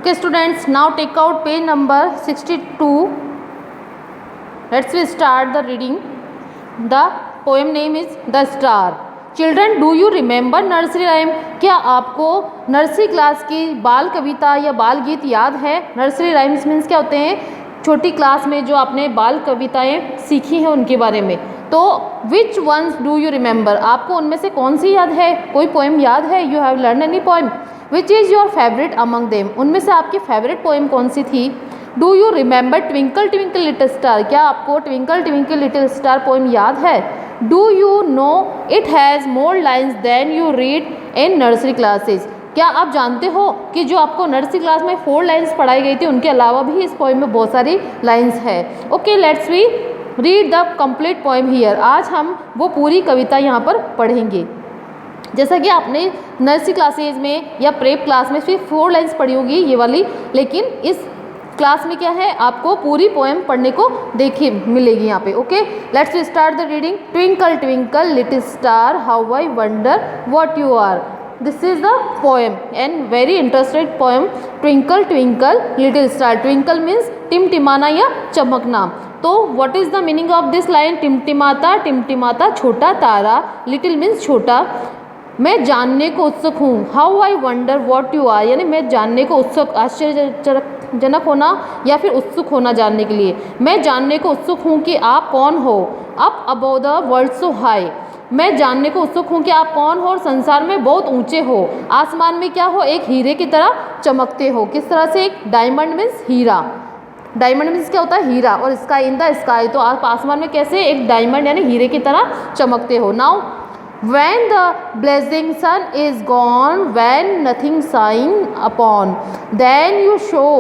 Okay students, now take out page number 62. Let's start the reading. The poem name is The Star. Children, do you remember nursery rhyme? क्या आपको nursery class की बाल कविता या बाल गीत याद है? नर्सरी राइम्स मीन्स क्या होते हैं? छोटी क्लास में जो आपने बाल कविताएं सीखी हैं उनके बारे में. तो विच वंस डू यू रिमेंबर? आपको उनमें से कौन सी याद है? कोई पोएम याद है? You have learn any poem? Which is your favourite among them? उनमें से आपकी फेवरेट पोएम कौन सी थी? Do you remember twinkle twinkle little star? क्या आपको twinkle twinkle little star poem याद है? Do you know it has more lines than you read in nursery classes? क्या आप जानते हो कि जो आपको नर्सरी क्लास में 4 लाइन्स पढ़ाई गई थी उनके अलावा भी इस पोएम में बहुत सारी लाइन्स है. Okay, let's we read the complete poem here. आज हम वो पूरी कविता यहाँ पर पढ़ेंगे. जैसा कि आपने नर्सरी क्लासेज में या प्रेप क्लास में सिर्फ 4 लाइन्स पढ़ी होगी ये वाली, लेकिन इस क्लास में क्या है, आपको पूरी पोएम पढ़ने को देखिए मिलेगी यहाँ पे. Okay, let's start the reading. Twinkle twinkle little star how I wonder what you are. This is the poem and very interested poem. Twinkle twinkle little star. Twinkle means टिमटिमाना या चमकना. तो what is the meaning of this line? टिमटिमाता टिमटिमाता छोटा तारा. Little means छोटा. मैं जानने को उत्सुक हूँ. How I wonder what you are, यानी मैं जानने को उत्सुक, आश्चर्यजनक होना या फिर उत्सुक होना जानने के लिए. मैं जानने को उत्सुक हूँ कि आप कौन हो. Up above the world so high. मैं जानने को उत्सुक हूँ कि आप कौन हो और संसार में बहुत ऊंचे हो. आसमान में क्या हो, एक हीरे की तरह चमकते हो. किस तरह से? एक डायमंड मीन्स हीरा. डायमंड मीन्स क्या होता है? हीरा. और स्काई इन द स्काई, तो आप आसमान में कैसे? एक डायमंड यानी हीरे की तरह चमकते हो. Now when the blazing sun is gone, when nothing shine upon, then you show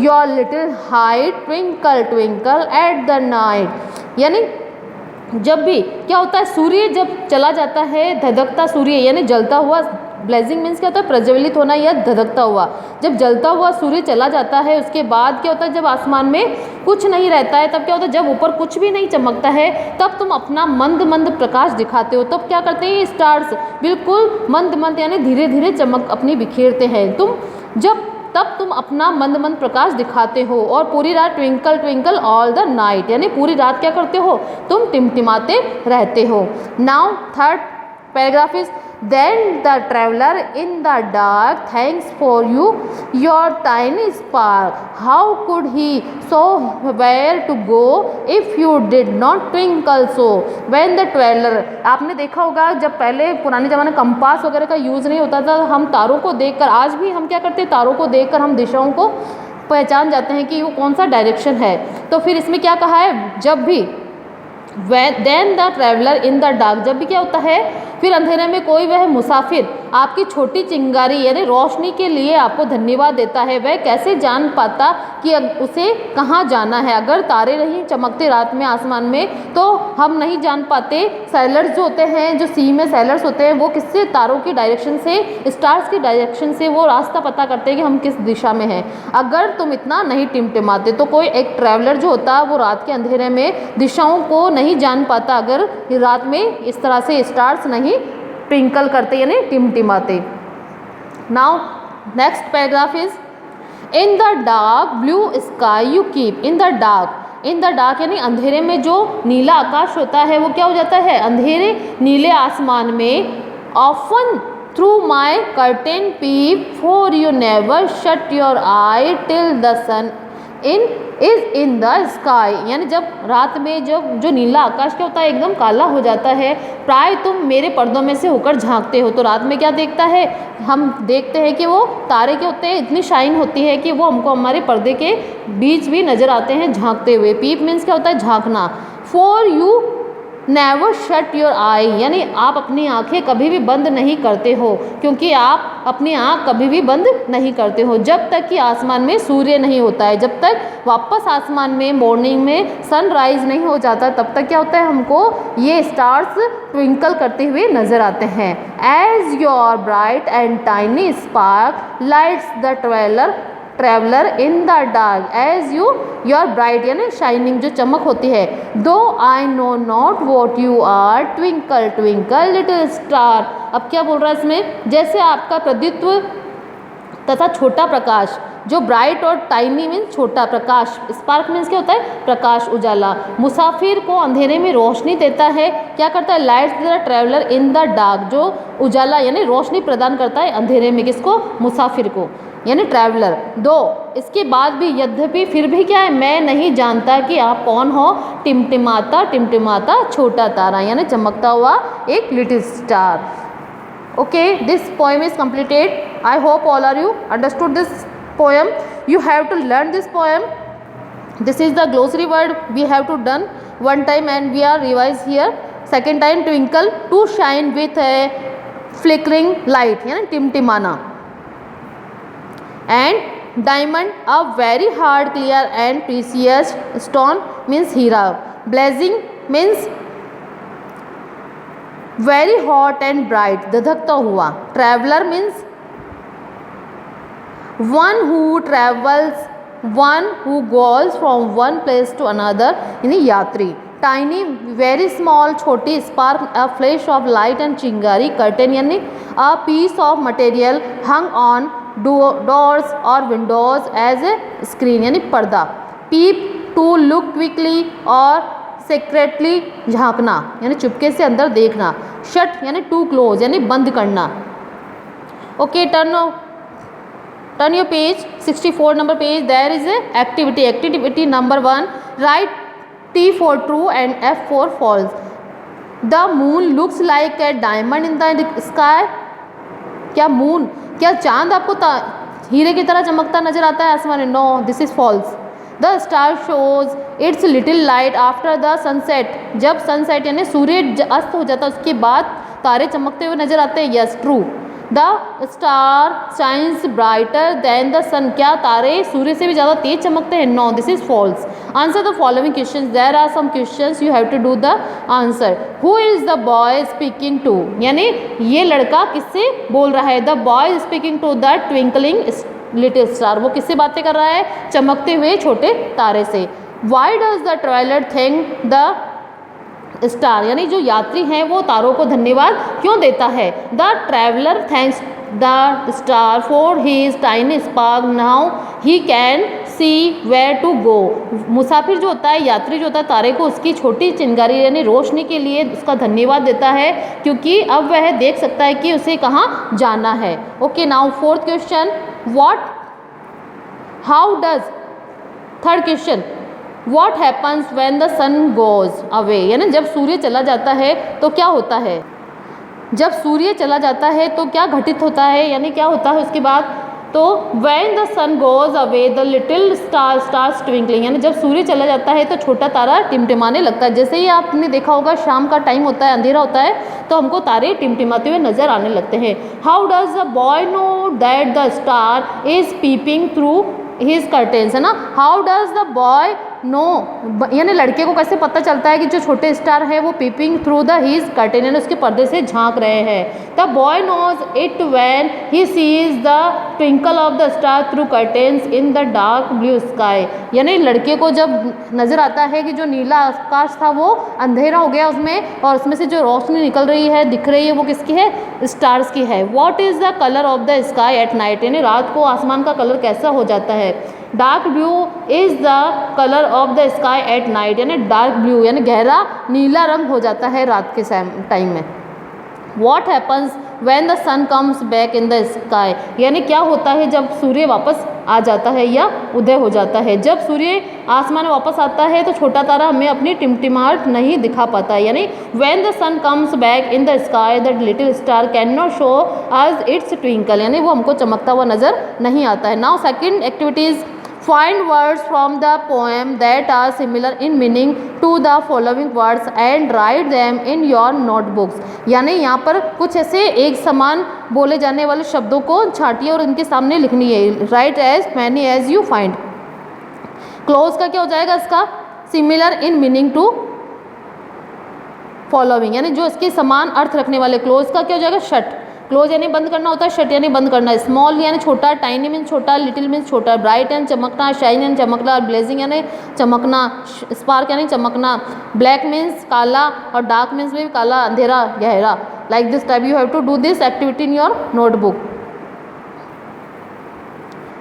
your little height, twinkle twinkle at the night. यानी जब भी क्या होता है, सूर्य जब चला जाता है, धधकता सूर्य यानी जलता हुआ. ब्लेजिंग मीन्स क्या होता है? प्रज्वलित होना या धधकता हुआ. जब जलता हुआ सूर्य चला जाता है उसके बाद क्या होता है, जब आसमान में कुछ नहीं रहता है तब क्या होता है, जब ऊपर कुछ भी नहीं चमकता है तब तुम अपना मंद मंद प्रकाश दिखाते हो. तब क्या करते हैं स्टार्स? बिल्कुल मंद मंद यानी धीरे धीरे चमक अपनी बिखेरते हैं. तब तुम अपना मंद मंद प्रकाश दिखाते हो. और पूरी रात twinkle twinkle all the night, यानी पूरी रात क्या करते हो, तुम टिमटिमाते रहते हो. Now third paragraph is then the traveler in the dark thanks for you your tiny spark. How could he so where to go if you did not twinkle so. When the traveler, आपने देखा होगा जब पहले पुराने ज़माने compass वगैरह का use नहीं होता था, हम तारों को देखकर, आज भी हम क्या करते हैं, तारों को देखकर हम दिशाओं को पहचान जाते हैं कि वो कौन सा डायरेक्शन है. तो फिर इसमें क्या कहा है, जब भी then the traveller in the dark, जब भी क्या होता है, फिर अंधेरे में कोई वह मुसाफिर आपकी छोटी चिंगारी यानी रोशनी के लिए आपको धन्यवाद देता है. वह कैसे जान पाता कि उसे कहाँ जाना है. अगर तारे नहीं चमकते रात में आसमान में तो हम नहीं जान पाते. सैलर्स जो होते हैं, जो सी में सैलर्स होते हैं, वो किससे? तारों की डायरेक्शन से, स्टार्स की डायरेक्शन से वो रास्ता पता करते हैं कि हम किस दिशा में हैं. अगर तुम इतना नहीं टिमटिमाते तो कोई एक ट्रैवलर जो होता है वो रात के अंधेरे में दिशाओं को नहीं जान पाता, अगर रात में इस तरह से स्टार्स नहीं ट्विंकल करते यानी टिमटिमाते. Now next paragraph is in the dark blue sky you keep. In the dark, in the dark यानी अंधेरे में जो नीला आकाश होता है वो क्या हो जाता है, अंधेरे नीले आसमान में. Often through my curtain peep for you never shut your eye till the sun in the sky. यानी जब रात में जब जो नीला आकाश क्या होता है एकदम काला हो जाता है, प्राय तुम मेरे पर्दों में से होकर झांकते हो. तो रात में क्या देखता है, हम देखते हैं कि वो तारे क्या होते हैं, इतनी शाइन होती है कि वो हमको हमारे पर्दे के बीच भी नज़र आते हैं झांकते हुए. पीप मीन्स क्या होता है, झांकना. For you never shut your eye, यानी आप अपनी आंखें कभी भी बंद नहीं करते हो, क्योंकि आप अपनी आंख कभी भी बंद नहीं करते हो जब तक कि आसमान में सूर्य नहीं होता है. जब तक वापस आसमान में मॉर्निंग में सनराइज नहीं हो जाता तब तक क्या होता है, हमको ये स्टार्स ट्विंकल करते हुए नजर आते हैं. As your bright and tiny spark lights the traveller in the dark as your bright यानी शाइनिंग जो चमक होती है. Though I know not what you are twinkle twinkle little star. अब क्या बोल रहा है इसमें, जैसे आपका प्रदित्व तथा छोटा प्रकाश जो ब्राइट और टाइनी मीन्स छोटा, प्रकाश, स्पार्क मीन्स क्या होता है, प्रकाश, उजाला। मुसाफिर को अंधेरे में रोशनी देता है, क्या करता है, lights the traveller in the dark, जो उजाला यानी रोशनी प्रदान करता है अंधेरे में, किसको, मुसाफिर को यानी ट्रैवलर। दो, इसके बाद भी, यद्यपि, फिर भी क्या है, मैं नहीं जानता कि आप कौन हो, टिमटिमाता टिमटिमाता छोटा तारा यानी चमकता हुआ एक little star. Okay, this poem is completed. I hope all are you understood this poem. You have to learn this poem. This is the glossary word we have to done one time and we are revised here. Second time, twinkle, to shine with a flickering light यानी टिमटिमाना। And diamond, a very hard, clear and precious stone means Heera. Blazing means very hot and bright, धधकता हुआ। Traveler means one who travels, one who goes from one place to another यानी यात्री। Tiny, very small, छोटी। Spark, a flash of light and चिंगारी। Curtain यानी a piece of material hung on doors or windows as a screen यानी पर्दा। Peep, to look quickly और secretly झांकना यानी चुपके से अंदर देखना। शट यानी टू क्लोज यानी बंद करना। Okay, turn your page, 64 number page. There is a activity. Activity number 1, write T for true and F for false. The moon looks like a diamond in the sky. क्या moon, क्या चांद आपको हीरे की तरह चमकता नजर आता है आसमान में? No, this is false. The star shows its little light after the sunset. जब सनसेट यानी सूर्य अस्त हो जाता है उसके बाद तारे चमकते हुए नजर आते हैं। Yes, true. The star shines brighter than the sun. क्या तारे सूर्य से भी ज़्यादा तेज चमकते हैं? No, this is false. Answer the following questions. There are some questions, you have to do the answer. Who is the boy speaking to यानी ये लड़का किससे बोल रहा है? The boy speaking to the twinkling little star. वो किससे बातें कर रहा है? चमकते हुए छोटे तारे से। Why does the traveller thank the star यानी जो यात्री हैं वो तारों को धन्यवाद क्यों देता है? The traveller thanks the star for his tiny spark, now he can see where to go. मुसाफिर जो होता है, यात्री जो होता है, तारे को उसकी छोटी चिंगारी यानी रोशनी के लिए उसका धन्यवाद देता है क्योंकि अब वह देख सकता है कि उसे कहाँ जाना है। Okay, now fourth question, what, how does, third question, What happens when the sun goes away यानी जब सूर्य चला जाता है तो क्या होता है? जब सूर्य चला जाता है तो क्या घटित होता है यानी क्या होता है उसके बाद? तो when the sun goes away the little star starts twinkling यानी जब सूर्य चला जाता है तो छोटा तारा टिमटिमाने लगता है। जैसे ही आपने देखा होगा शाम का टाइम होता है, अंधेरा होता है तो हमको तारे टिमटिमाते हुए नजर आने लगते हैं। How does the boy know that the star is peeping through his curtains है ना। How does the boy know यानी लड़के को कैसे पता चलता है कि जो छोटे स्टार है वो peeping through the his curtain यानी उसके पर्दे से झांक रहे हैं। The boy knows it when he sees the twinkle of the star through curtains in the dark blue sky यानी लड़के को जब नजर आता है कि जो नीला आकाश था वो अंधेरा हो गया उसमें और उसमें से जो रोशनी निकल रही है, दिख रही है, वो किसकी है? स्टार्स की है। What is the colour of the sky at night यानी रात को आसमान का कलर कैसा हो जाता है? Dark blue is the colour of the sky at night यानी डार्क ब्लू यानी गहरा नीला रंग हो जाता है रात के टाइम में। What happens when the sun comes back in the sky यानी क्या होता है जब सूर्य वापस आ जाता है या उदय हो जाता है? जब सूर्य आसमान में वापस आता है तो छोटा तारा हमें अपनी टिमटिमाहट नहीं दिखा पाता है यानी when the sun comes back in the sky the little star can not show us its twinkle यानी वो हमको चमकता हुआ नजर नहीं आता है। Now second activities, find words from the poem that are similar in meaning to the following words and write them in your notebooks यानी यहाँ पर कुछ ऐसे एक समान बोले जाने वाले शब्दों को छांटिए और इनके सामने लिखनी है। write as many as you find। Close का क्या हो जाएगा इसका? similar in meaning to following यानी जो इसके समान अर्थ रखने वाले। क्लोज का क्या हो जाएगा? शट। क्लोज यानी बंद करना होता है, शट यानी बंद करना। स्मॉल यानी छोटा, टाइनी मीन्स छोटा, लिटिल मीन्स छोटा, ब्राइट यानी चमकना, शाइन यानी चमकना, ब्लेजिंग यानी चमकना, स्पार्क यानी चमकना, ब्लैक मीन्स काला और डार्क मीन्स भी काला, अंधेरा, गहरा। Like this type you have to do this activity in your notebook.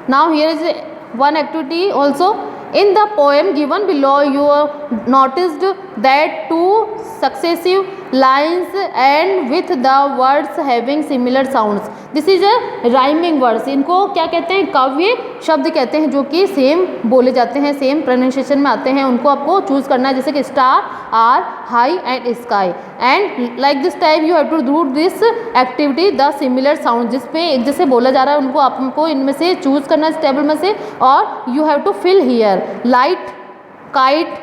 Now here is one activity also. In the poem given below, you have noticed that two successive lines end with the words having similar sounds. This is a rhyming words. इनको क्या कहते हैं? काव्य शब्द कहते हैं, जो कि सेम बोले जाते हैं, सेम प्रोनाउंसिएशन में आते हैं. उनको आपको चूज करना है, जैसे कि star, are, high and sky. And like this type you have to do this activity the similar sound. जिसपे एक जैसे बोला जा रहा है उनको आपको इनमें से चूज करना है इस टेबल में से. और you have to fill here light, kite,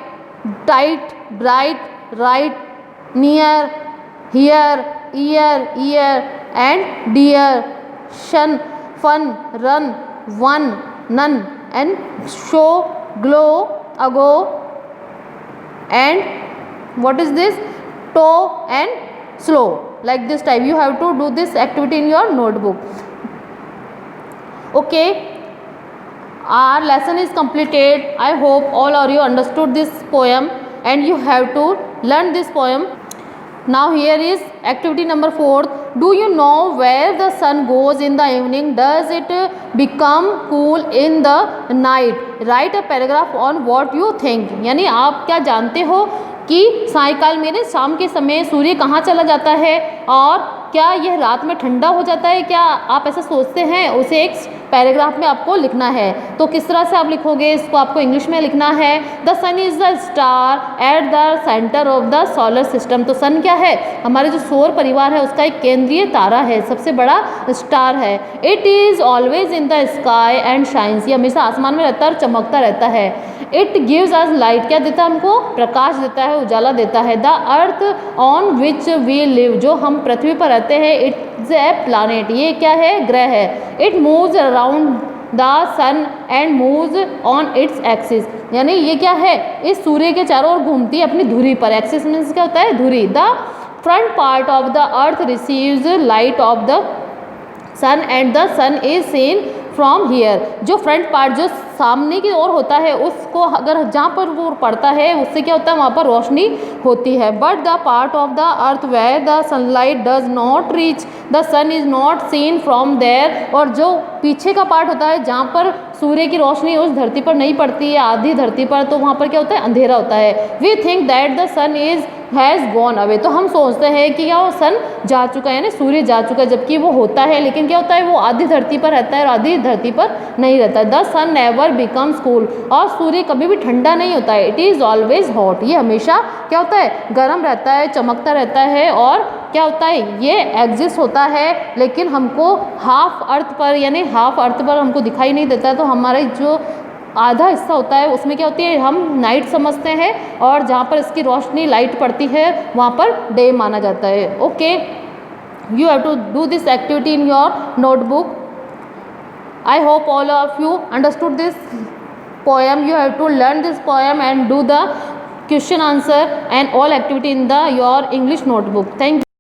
tight, bright, right, near, here, ear, ear and dear, shun, fun, run, one, none, and show, glow, ago, and what is this? Toe and slow. Like this type you have to do this activity in your notebook. Okay, our lesson is completed. I hope all of you understood this poem and you have to learn this poem. Now here is activity number 4. Do you know where the sun goes in the evening? Does it become cool in the night? Write a paragraph on what you think. यानी आप क्या जानते हो कि सायंकाल में, शाम के समय सूर्य कहाँ चला जाता है और क्या यह रात में ठंडा हो जाता है? क्या आप ऐसा सोचते हैं? उसे एक पैराग्राफ में आपको लिखना है. तो किस तरह से आप लिखोगे? इसको आपको इंग्लिश में लिखना है. The sun is the star at the centre of the solar system. तो सन क्या है? हमारे जो सौर परिवार है उसका एक केंद्रीय तारा है, सबसे बड़ा स्टार है. It is always in the sky and shines. ये हमेशा आसमान में रहता है और चमकता रहता है. It gives us light. क्या देता है हमको? प्रकाश देता है, उजाला देता है. The earth on which we live. जो हम पृथ्वी पर रहते हैं, इट्स ए प्लानेट. ये क्या है? ग्रह है. It moves around the sun and moves on its axis. यानी ये क्या है? इस सूर्य के चारों ओर घूमती है अपनी धुरी पर. एक्सिस मीन्स क्या होता है? धुरी. The front part of the earth receives light of the sun and the sun is seen from here. जो फ्रंट पार्ट जो सामने की ओर होता है उसको अगर जहाँ पर वो पड़ता है उससे क्या होता है? वहाँ पर रोशनी होती है. But the part of the earth where the sunlight does not reach the sun is not seen from there. और जो पीछे का पार्ट होता है जहाँ पर सूर्य की रोशनी उस धरती पर नहीं पड़ती है, आधी धरती पर, तो वहाँ पर क्या होता है? अंधेरा होता है. We think that the sun is has gone away. तो हम सोचते हैं कि क्या वो सन जा चुका है, यानी सूर्य जा चुका है, जबकि वो होता है, लेकिन क्या होता है? वो आधी धरती पर रहता है और आधी धरती पर नहीं रहता है. The sun never becomes cool. और सूर्य कभी भी ठंडा नहीं होता है. It is always hot. ये हमेशा क्या होता है? गर्म रहता है, चमकता रहता है. और क्या होता है? ये एग्जिस्ट होता है, लेकिन हमको हाफ अर्थ पर, यानी हाफ अर्थ पर हमको दिखाई नहीं देता है. तो हमारा जो आधा हिस्सा होता है उसमें क्या होती है? हम नाइट समझते हैं, और जहाँ पर इसकी रोशनी लाइट पड़ती है वहाँ पर डे माना जाता है. Okay, you have to do this activity in your notebook. I hope all of you understood this poem. You have to learn this poem and do the question answer and all activity in the your English notebook. Thank you.